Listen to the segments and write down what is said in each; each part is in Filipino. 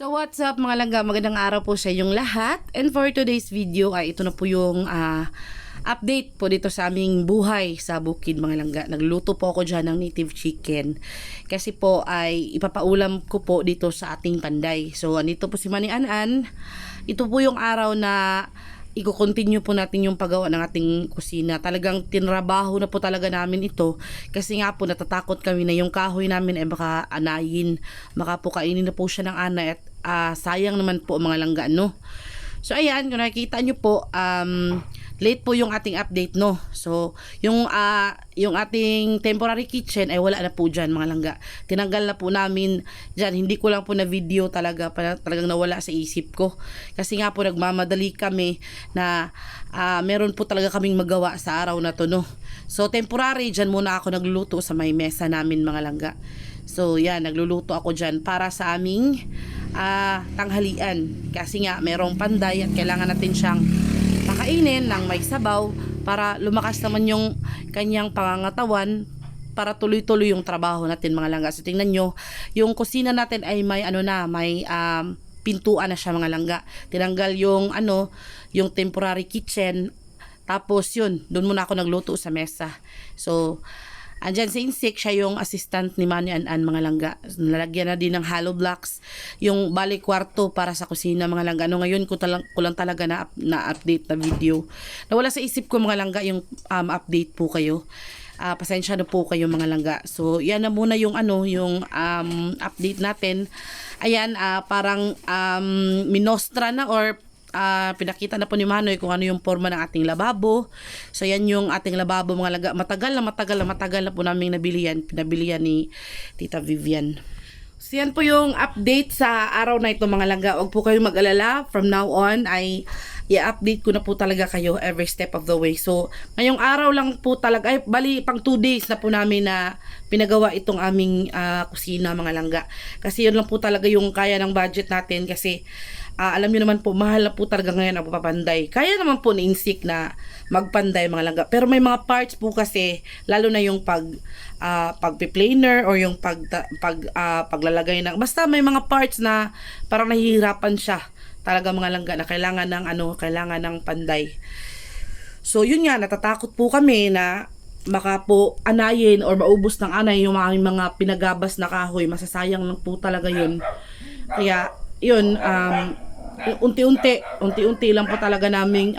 So what's up mga langga, magandang araw po sa inyong lahat. And for today's video ay ito na po yung update po dito sa aming buhay sa bukid mga langga. Nagluto po ako dyan ng native chicken. Kasi po ay ipapaulam ko po dito sa ating panday. So andito po si Mani An. Ito po yung araw na i-continue po natin yung paggawa ng ating kusina. Talagang tinrabaho na po talaga namin ito kasi nga po natatakot kami na yung kahoy namin ay baka anayin, baka po kainin na po siya ng ana at sayang naman po mga langga, no? So ayan, kung nakikita nyo po, late po yung ating update, no? So yung ating temporary kitchen ay wala na po dyan mga langga. Tinanggal na po namin dyan. Hindi ko lang po na video talagang nawala sa isip ko. Kasi nga po nagmamadali kami na meron po talaga kaming magawa sa araw na to, no? So temporary dyan muna ako nagluluto sa may mesa namin mga langga. So yan, nagluluto ako dyan para sa aming tanghalian. Kasi nga merong panday at kailangan natin siyang pakainin ng may sabaw para lumakas naman yung kanyang pangangatawan para tuloy-tuloy yung trabaho natin mga langga. So tingnan nyo, yung kusina natin ay may may pintuan na siya mga langga. Tinanggal yung yung temporary kitchen. Tapos yun, doon muna ako nagluto sa mesa. So andyan si Insik, siya yung assistant ni Mani An mga langga. Nalagyan na din ng hollow blocks yung bali kwarto para sa kusina mga langga. Ngayon ko lang talaga na-update na video. Nawala sa isip ko mga langga yung update po kayo. Pasensya na po kayo mga langga. So yan na muna yung yung update natin. Ayan, parang minostra na or pinakita na po ni Manoy kung ano yung forma ng ating lababo. So yan yung ating lababo mga langga. Matagal na po namin pinabilihan ni Tita Vivian. So yan po yung update sa araw na ito mga langga. Huwag po kayong mag-alala. From now on ay i-update ko na po talaga kayo every step of the way. So ngayong araw lang po talaga, ay bali pang 2 days na po namin na pinagawa itong aming kusina mga langga. Kasi yun lang po talaga yung kaya ng budget natin kasi alam niyo naman po, mahal na po talaga ngayon ang papanday. Kaya naman po ni Insik na magpanday mga langga. Pero may mga parts po kasi, lalo na yung pagpi-planer or yung paglalagay ng, basta may mga parts na parang nahihirapan siya talaga mga langga na kailangan ng panday. So yun nga, natatakot po kami na baka po anayin or maubos ng anay yung mga pinagabas na kahoy. Masasayang lang po talaga yun. Kaya yun, unti-unti lang po talaga naming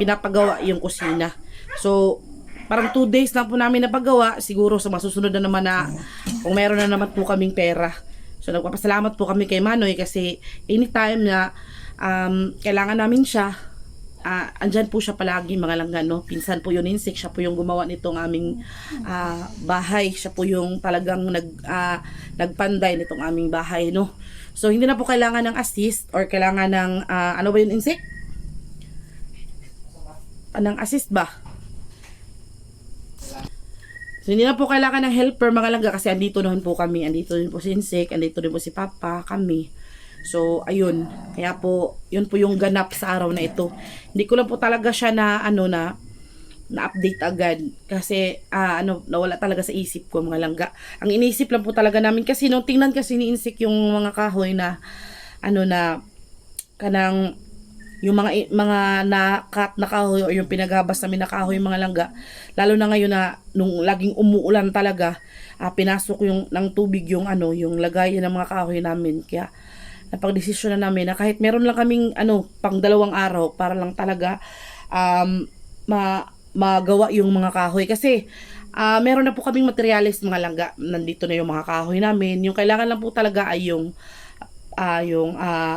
pinapagawa yung kusina. So parang 2 days lang po namin napagawa. Siguro sa masusunod na naman na kung meron na naman po kaming pera. So nagpapasalamat po kami kay Manoy kasi anytime na kailangan namin siya, andyan po siya palagi mga langga, no? Pinsan po yun Insik, siya po yung gumawa nitong aming bahay. Siya po yung talagang nagpanday nitong aming bahay, no? So hindi na po kailangan ng assist or kailangan ng ano ba yun Insik? Anong assist ba? So hindi na po kailangan ng helper mga langga kasi andito naman po kami. Andito din po si Insik, andito din po si Papa, kami. So ayun, kaya po yun po yung ganap sa araw na ito. Hindi ko lang po talaga siya na na-update agad kasi nawala talaga sa isip ko mga langga. Ang iniisip lang po talaga namin kasi nung tingnan kasi ni Insik yung mga kahoy na kanang yung mga na-cut na kahoy o yung pinagabas namin na kahoy mga langga, lalo na ngayon na nung laging umuulan talaga, pinasok yung ng tubig yung yung lagayan ng mga kahoy namin. Kaya napagdesisyon na namin na kahit meron lang kaming pang 2 araw para lang talaga magawa yung mga kahoy kasi meron na po kaming materials mga langga. Nandito na yung mga kahoy namin. Yung kailangan lang po talaga ay yung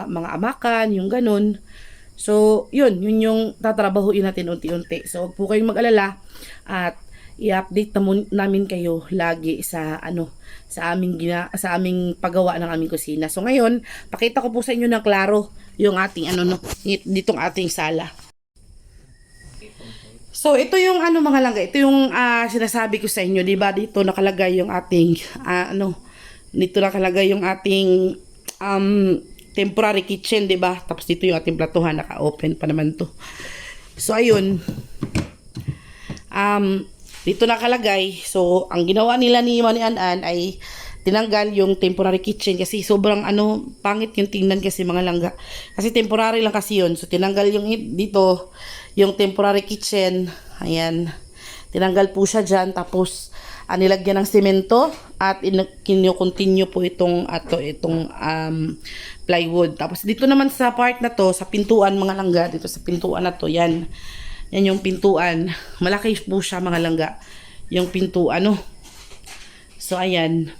mga amakan, yung ganun. So yun yung tatrabahuin natin unti-unti. So huwag po kayong mag-alala at i-update namin kayo lagi sa sa aming paggawa ng aming kusina. So ngayon, pakita ko po sa inyo na klaro yung ating ditong ating sala. So ito yung mga langga, ito yung sinasabi ko sa inyo, 'di ba? Dito nakalagay yung ating dito nakalagay yung ating temporary kitchen, 'di ba? Tapos dito yung ating platuhan, naka-open pa naman 'to. So ayun. Dito nakalagay. So ang ginawa nila ni Mani An ay tinanggal yung temporary kitchen kasi sobrang pangit yung tingnan kasi mga langga. Kasi temporary lang kasi yun. So tinanggal yung dito, yung temporary kitchen. Ayan. Tinanggal po siya dyan. Tapos nilagyan ng semento at continue po itong plywood. Tapos dito naman sa part na to, sa pintuan mga langga, dito sa pintuan na to, yan. Yan yung pintuan. Malaki po siya mga langga. Yung pintuan, So ayan.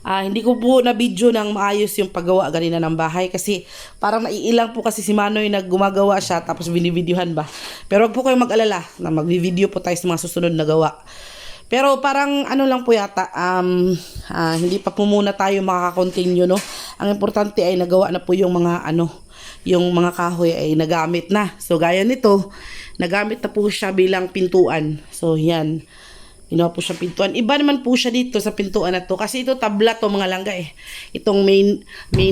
Hindi ko po na video ng maayos yung paggawa ganina ng bahay kasi parang naiilang po kasi si Manoy na gumagawa siya tapos binivideohan ba. Pero wag po kayong mag-alala na magvi-video po tayo sa mga susunod na gawa. Pero parang lang po yata, hindi pa po muna tayo makaka-continue, no? Ang importante ay nagawa na po yung mga yung mga kahoy ay nagamit na. So gaya nito, nagamit na po siya bilang pintuan. So yan. Ginawa po siya pintuan. Iba naman po siya dito sa pintuan na to. Kasi ito tabla to mga langga eh. Itong main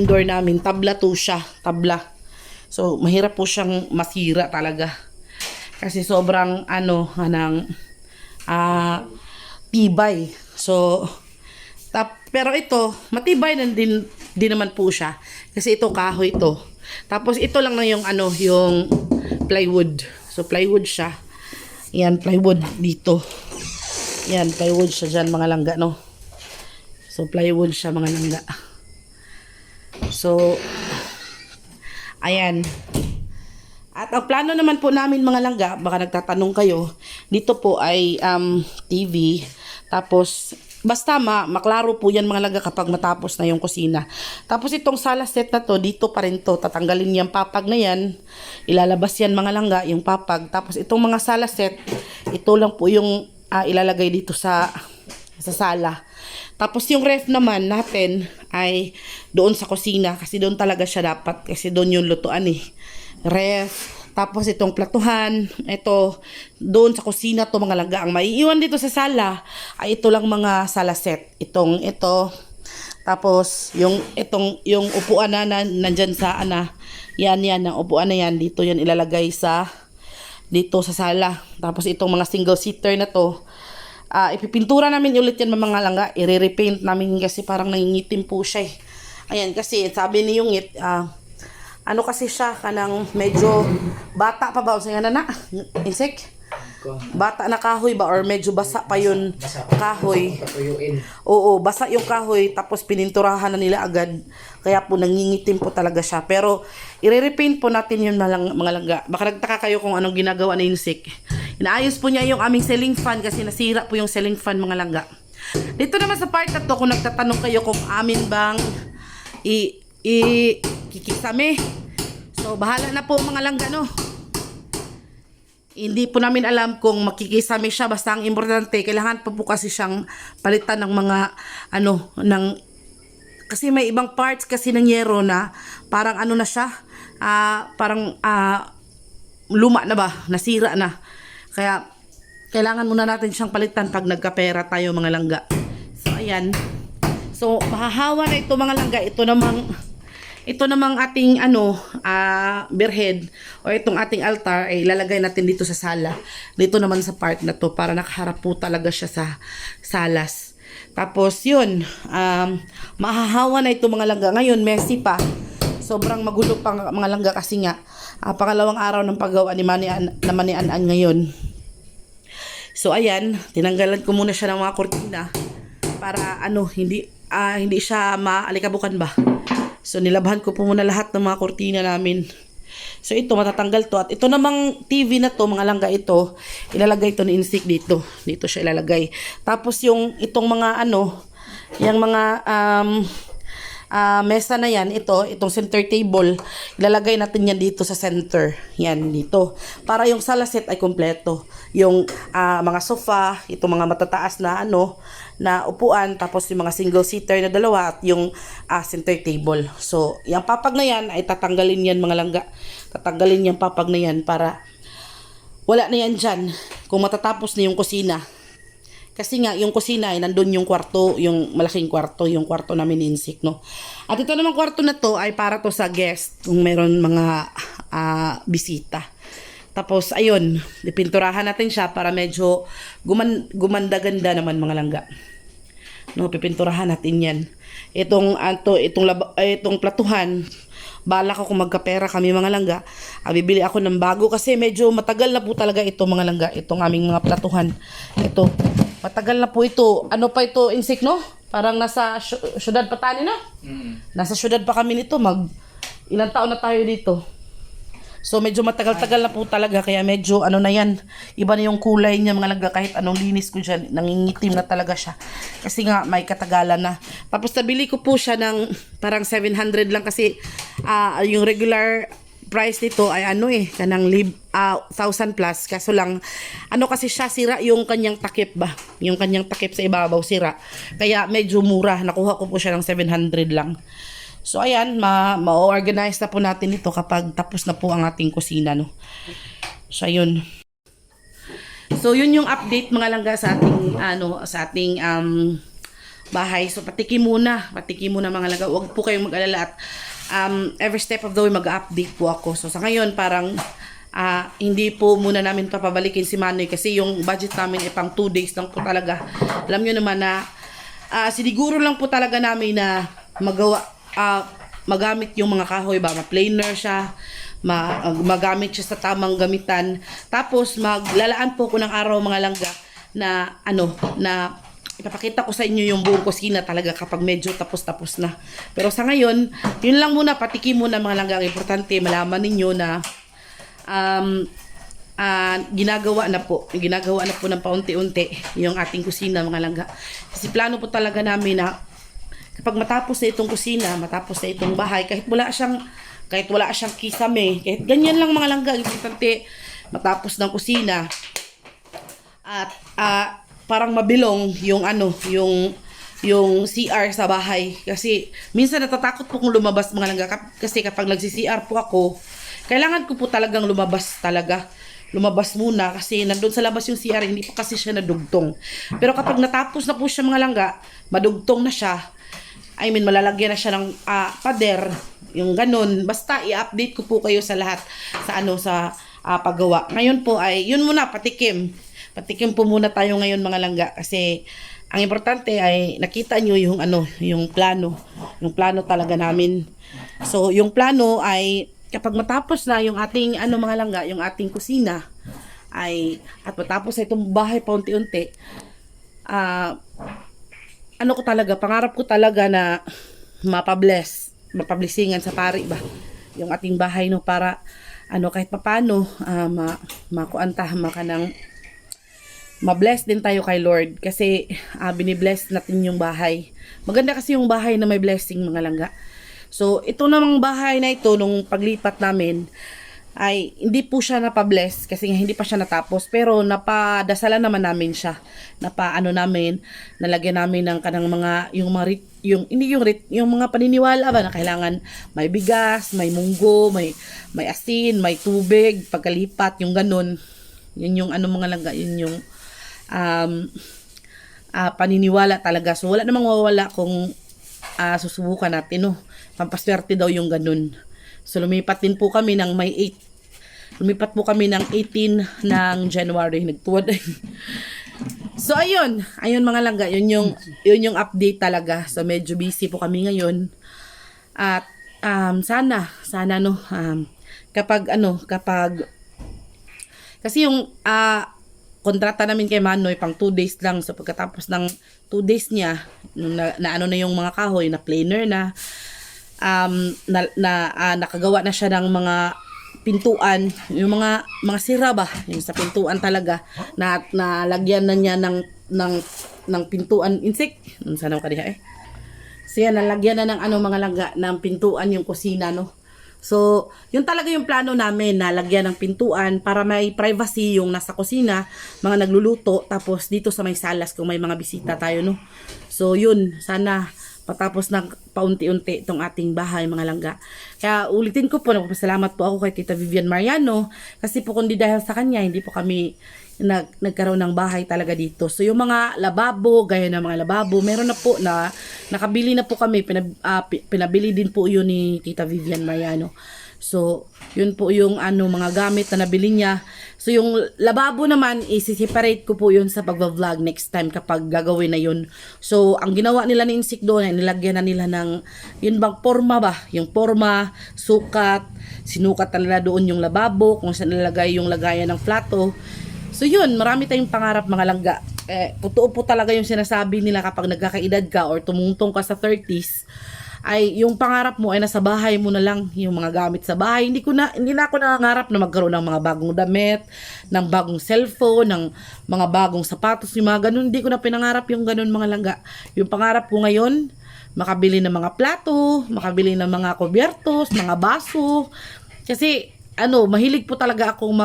door namin. Tabla to siya. Tabla. So mahirap po siyang masira talaga. Kasi sobrang tibay. So pero ito matibay na din naman po siya. Kasi ito kahoy ito. Tapos ito lang na yung yung plywood. So plywood siya. Yan plywood dito. Yan, plywood siya dyan mga langga, no? So, plywood siya mga langga. So, ayan. At ang plano naman po namin mga langga, baka nagtatanong kayo, dito po ay TV. Tapos, basta maklaro po yan mga langga kapag matapos na yung kusina. Tapos itong sala set na to, dito pa rin to. Tatanggalin yung papag na yan. Ilalabas yan mga langga, yung papag. Tapos itong mga sala set, ito lang po yung ilalagay dito sa sala. Tapos yung ref naman natin ay doon sa kusina kasi doon talaga siya dapat kasi doon yung lutuan ref. Tapos itong platuhan, ito doon sa kusina to mga langga. Ang maiiwan dito sa sala ay ito lang mga sala set. Ito. Tapos yung upuan na nandyan sa yan ang upuan na yan dito yan ilalagay dito sa sala. Tapos itong mga single seater na to, ipipintura namin ulit yan mga langga. I-repaint namin kasi parang nangingitim po siya Ayan kasi sabi ni yung kasi siya kanang medyo bata pa ba o nga na insect? Bata na kahoy ba or medyo basa pa yun kahoy. Oo, basa yung kahoy tapos pininturahan na nila agad. Kaya po nangingitim po talaga siya. Pero i-repaint po natin yun mga langga. Baka nagtaka kayo kung anong ginagawa ni Insik. Inaayos po niya yung aming ceiling fan kasi nasira po yung ceiling fan mga langga. Dito naman sa part na to kung nagtatanong kayo kung amin bang kikisame. So bahala na po mga langga no. Hindi po namin alam kung makikisame siya. Basta ang importante, kailangan po kasi siyang palitan ng mga, kasi may ibang parts kasi ng yero na parang na siya, parang luma na ba, nasira na. Kaya, kailangan muna natin siyang palitan pag nagkapera tayo mga langga. So, ayan. So, mahahawa na ito mga langga. Ito namang ating berhead o itong ating altar ay ilalagay natin dito sa sala. Dito naman sa part na to para nakaharap po talaga siya sa salas. Tapos yun, mahahawa na ito mga langga. Ngayon, messy pa. Sobrang magulo pa mga langga kasi nga pangalawang araw ng paggawa ni Manian ngayon. So ayan, tinanggalan ko muna siya ng mga kortina para hindi siya maalikabukan ba. So, nilabhan ko po muna lahat ng mga kortina namin. So, ito, matatanggal to. At ito namang TV na to, mga langga ito, ilalagay to ni Insik dito. Dito siya ilalagay. Tapos, itong mga yung mga mesa na yan, itong center table, ilalagay natin yan dito sa center. Yan, dito. Para yung sala set ay kompleto. Yung mga sofa, itong mga matataas na na upuan, tapos yung mga single seater na dalawa at yung center table. So, yung papag na yan ay tatanggalin yan mga langga. Tatanggalin yung papag na yan para wala na yan dyan kung matatapos na yung kusina. Kasi nga, yung kusina ay nandun yung kwarto, yung malaking kwarto, yung kwarto namin ni Insik, no? At ito naman kwarto na to ay para to sa guest kung meron mga bisita. Tapos, ayun, dipinturahan natin siya para medyo gumanda-ganda naman mga langga. No, pipinturahan natin 'yan. Itong platuhan, bala ko kung magkapera kami mga langga, bibili ako ng bago kasi medyo matagal na po talaga ito mga langga, itong aming mga platuhan. Ito, matagal na po ito. Ano pa ito, insik, no? Parang nasa syudad pa tayo, no? Nasa syudad pa kami nito, ilang taon na tayo dito. So medyo matagal-tagal na po talaga, kaya medyo ano na yan, iba na yung kulay niya mga langga, kahit anong linis ko dyan, nangingitim na talaga siya. Kasi nga may katagalan na. Tapos nabili ko po siya ng parang 700 lang kasi yung regular price nito ay kanang 1,000 plus. Kaso lang, kasi siya, sira yung kanyang takip ba? Yung kanyang takip sa ibabaw, sira. Kaya medyo mura, nakuha ko po siya ng 700 lang. So ayan, ma-organize na po natin ito kapag tapos na po ang ating kusina, no. So ayun. So yun yung update mga langga sa ating bahay. So patikim muna mga langga. Huwag po kayong mag-alala at every step of the way mag-update po ako. So sa ngayon parang hindi po muna namin papabalikin si Manoy kasi yung budget namin ay pang 2 days lang po talaga. Alam nyo naman na siniguro lang po talaga namin na magamit yung mga kahoy ba, ma-planer siya, magamit siya sa tamang gamitan. Tapos maglalaan po ko ng araw mga langga na na ipapakita ko sa inyo yung buong kusina talaga kapag medyo tapos na. Pero sa ngayon, yun lang muna, patikim muna mga langga. Ang importante malaman ninyo na ginagawa na po ng paunti-unti yung ating kusina mga langga. Kasi plano po talaga namin na kapag matapos na itong kusina, matapos na itong bahay, kahit wala siyang kisame, kahit ganyan lang mga langga, importante matapos ng kusina at parang mabilong yung CR sa bahay. Kasi minsan natatakot po kung lumabas mga langga, kasi kapag nagsi-CR po ako, kailangan ko po talagang lumabas muna kasi nandun sa labas yung CR, hindi pa kasi siya nadugtong. Pero kapag natapos na po siya mga langga, madugtong na siya, malalagyan na siya ng pader, yung ganun. Basta i-update ko po kayo sa lahat sa paggawa. Ngayon po ay yun muna, patikim po muna tayo ngayon mga langga, kasi ang importante ay nakita nyo yung plano talaga namin. So yung plano ay kapag matapos na yung ating mga langga, yung ating kusina at matapos na itong bahay paunti-unti, pangarap ko talaga na mapablessingan sa pari ba yung ating bahay, no, para kahit papano ma-bless din tayo kay Lord kasi binibless natin yung bahay. Maganda kasi yung bahay na may blessing mga langga. So ito namang bahay na ito nung paglipat namin ay hindi po siya napabless kasi hindi pa siya natapos, pero napadasalan naman namin siya. Nalagyan namin ng kanang mga yung mga paniniwala ba na kailangan may bigas, may munggo, may asin, may tubig pagkalipat, yung ganun. Yun yung mga langga, yun yung paniniwala talaga. So wala namang mawawala kung susubukan natin, no. Pampaswerte daw yung ganun. So lumipat po kami ng 18 ng January, nagtuwad. So ayun mga langga, yun yung update talaga. So medyo busy po kami ngayon. At sana no, kapag kasi yung kontrata namin kay Manoy pang 2 days lang. So pagkatapos ng 2 days niya, na yung mga kahoy na planer na, nakagawa na siya ng mga pintuan, yung mga sira ba, yung sa pintuan talaga, na nalagyan na niya ng pintuan, insik, sana ko kadiha So yan, nalagyan na ng mga langga ng pintuan yung kusina, no. So, yun talaga yung plano namin, nalagyan ng pintuan para may privacy yung nasa kusina, mga nagluluto, tapos dito sa may salas kung may mga bisita tayo, no. So yun, sana patapos ng paunti-unti itong ating bahay mga langga. Kaya ulitin ko po, nagpapasalamat po ako kay Tita Vivian Mariano kasi po kundi dahil sa kanya, hindi nagkaroon ng bahay talaga dito. So yung mga lababo, gaya ng mga lababo, meron na po na nakabili na po kami, pinabili din po yun ni Tita Vivian Mariano. So yun po yung mga gamit na nabili niya. So yung lababo naman isi-separate ko po yun sa pagva-vlog next time kapag gagawin na yun. So ang ginawa nila ni Insik doon ay nilagyan na nila ng yun bang forma ba? Yung forma, sukat, sinukat na nila doon yung lababo, kung saan nilagay yung lagayan ng plato. So yun, marami tayong pangarap mga langga. Totoo po talaga yung sinasabi nila kapag nagkakaedad ka or tumungtong ka sa 30s, ay yung pangarap mo ay nasa bahay mo na lang, yung mga gamit sa bahay. Hindi na ako nangangarap na magkaroon ng mga bagong damit, ng bagong cellphone, ng mga bagong sapatos, yung mga ganun. Hindi ko na pinangarap yung ganun mga langga. Yung pangarap ko ngayon, makabili ng mga plato, makabili ng mga kubyertos, mga baso. Kasi mahilig po talaga akong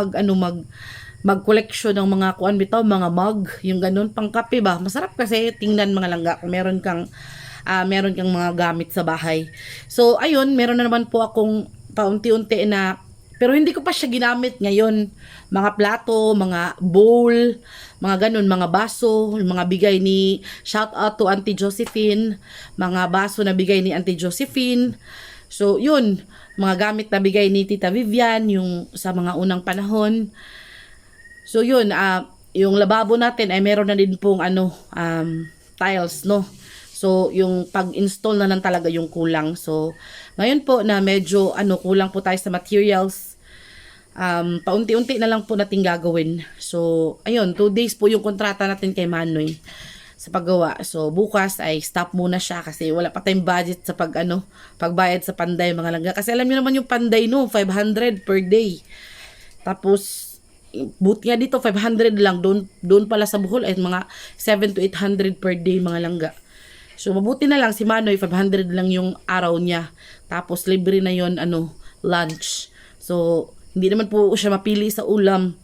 mag-collection ng mga mga mug, yung ganun, pangkape ba. Masarap kasi tingnan mga langga kung meron kang mga gamit sa bahay. So ayun, meron na naman po akong paunti-unti na, pero hindi ko pa siya ginamit ngayon. Mga plato, mga bowl, mga ganun, mga baso, mga bigay ni, shout out to Auntie Josephine, mga baso na bigay ni Auntie Josephine. So yun, mga gamit na bigay ni Tita Vivian yung sa mga unang panahon. So yun, yung lababo natin ay meron na din pong tiles, no. So yung pag-install na lang talaga yung kulang. So ngayon po na medyo kulang po tayo sa materials, paunti-unti na lang po natin gagawin. So ayun, 2 days po yung kontrata natin kay Manoy sa paggawa. So bukas ay stop muna siya kasi wala pa tayong budget sa pagbayad sa panday mga langga. Kasi alam niyo naman yung panday 500 per day. Tapos buti nga dito 500 lang, doon pala sa Bohol ay mga 700 to 800 per day mga langga. So mabuti na lang si Manoy 500 lang yung araw niya. Tapos libre na yon lunch. So hindi naman po siya mapili sa ulam.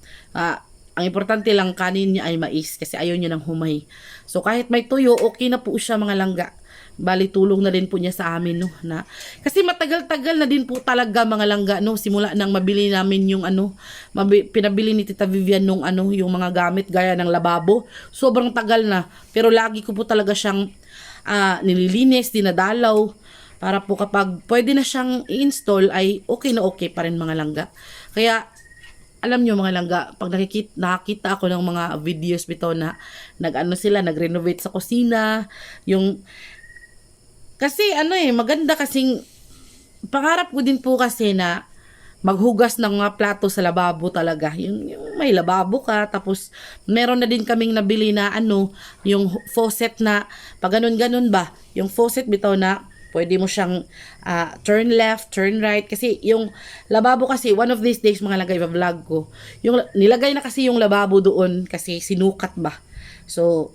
Ang importante lang kanin niya ay mais kasi ayaw niya ng humay. So kahit may tuyo, okay na po siya mga langga. Bali tulong na din po niya sa amin kasi matagal-tagal na din po talaga mga langga simula nang mabili namin yung pinabili ni Tita Vivian nung yung mga gamit gaya ng lababo. Sobrang tagal na, pero lagi ko po talaga siyang nililinis, dinadalaw para po kapag pwede na siyang i-install ay okay na okay pa rin mga langga. Kaya alam nyo mga langga, pag nakakita ako ng mga videos bitaw na nag-renovate sa kusina, kasi maganda kasing pangarap ko din po kasi na maghugas ng mga plato sa lababo talaga. Yung may lababo ka, tapos meron na din kaming nabili na yung faucet na pag ganun ba, yung faucet bitaw na pwede mo siyang turn left, turn right. Kasi yung lababo kasi, one of these days mga lagay vlog ko, yung nilagay na kasi yung lababo doon kasi sinukat ba. So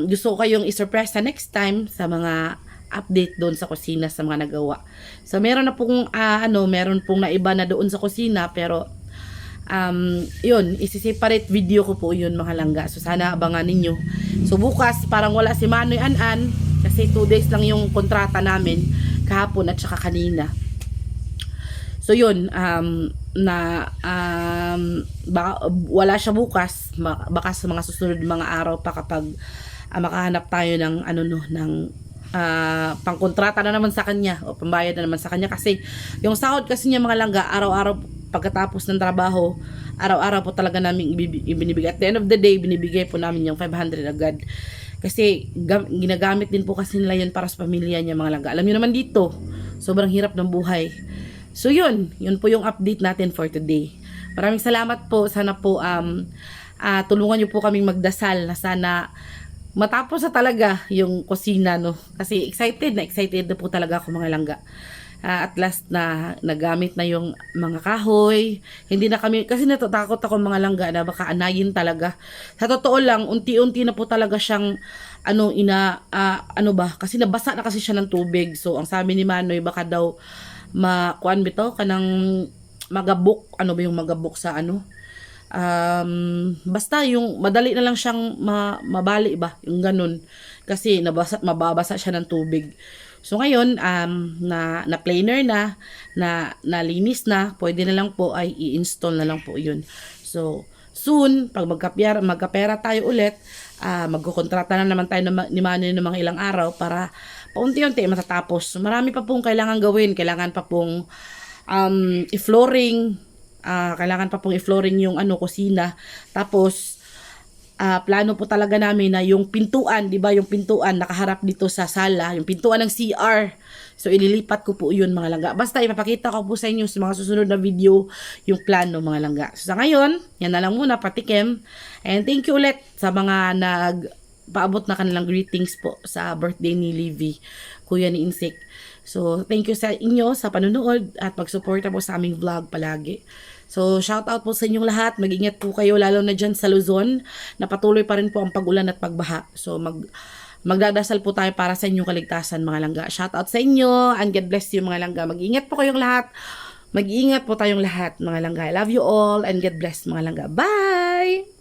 gusto ko kayong i-surprise sa next time sa mga update doon sa kusina sa mga nagawa. So meron na pong meron pong naiba na doon sa kusina, pero yun, isi-separate video ko po yun mga langga. So sana abangan ninyo. So bukas parang wala si Manoy An-An kasi 2 days lang yung kontrata namin kahapon at saka kanina. So yun, wala siya bukas, baka sa mga susunod mga araw pa kapag makahanap tayo ng ng pangkontrata na naman sa kanya o pambayad na naman sa kanya. Kasi yung sahod kasi niya mga langga, araw-araw pagkatapos ng trabaho, araw-araw po talaga namin ibinibigay. At the end of the day, binibigay po namin yung 500 agad. Kasi ginagamit din po kasi nila yun para sa pamilya niya mga langga. Alam niyo naman dito, sobrang hirap ng buhay. So yun po yung update natin for today. Maraming salamat po. Sana po tulungan niyo po kaming magdasal na sana matapos na talaga yung kusina kasi excited na po talaga ako mga langga. At last na nagamit na yung mga kahoy. Hindi na kami, kasi natatakot ako mga langga na baka anayin talaga. Sa totoo lang, unti-unti na po talaga siyang kasi nabasa na kasi siya ng tubig. So ang sabi ni Manoy baka daw kanang magabok, ba yung magabok sa basta yung madali na lang siyang mabali ba, yung ganun. Kasi mababasa siya ng tubig. So ngayon, na planer na linis na, pwede na lang po ay i-install na lang po yun. So soon, pag magkapera tayo ulit, magkukontrata na naman tayo ni Manny ng mga ilang araw para paunti-unti matatapos. Marami pa pong kailangan gawin. Kailangan pa pong i-flooring. Kailangan pa pong i-flooring yung kusina. Tapos, plano po talaga namin na yung pintuan, di ba, yung pintuan nakaharap dito sa sala, yung pintuan ng CR. So, ililipat ko po yun mga langga. Basta, ipapakita ko po sa inyo sa mga susunod na video yung plano mga langga. So, sa ngayon, yan na lang muna, patikim. And thank you ulit sa mga paabot na kanilang greetings po sa birthday ni Livy, kuya ni Insik. So, thank you sa inyo sa panunood at pagsuporta po sa aming vlog palagi. So, shout out po sa inyong lahat. Mag-ingat po kayo lalo na dyan sa Luzon na patuloy pa rin po ang pag-ulan at pagbaha. So, magdadasal po tayo para sa inyong kaligtasan mga langga. Shout out sa inyo and God bless you mga langga. Mag-ingat po kayong lahat. Mag-ingat po tayong lahat mga langga. I love you all and God bless mga langga. Bye!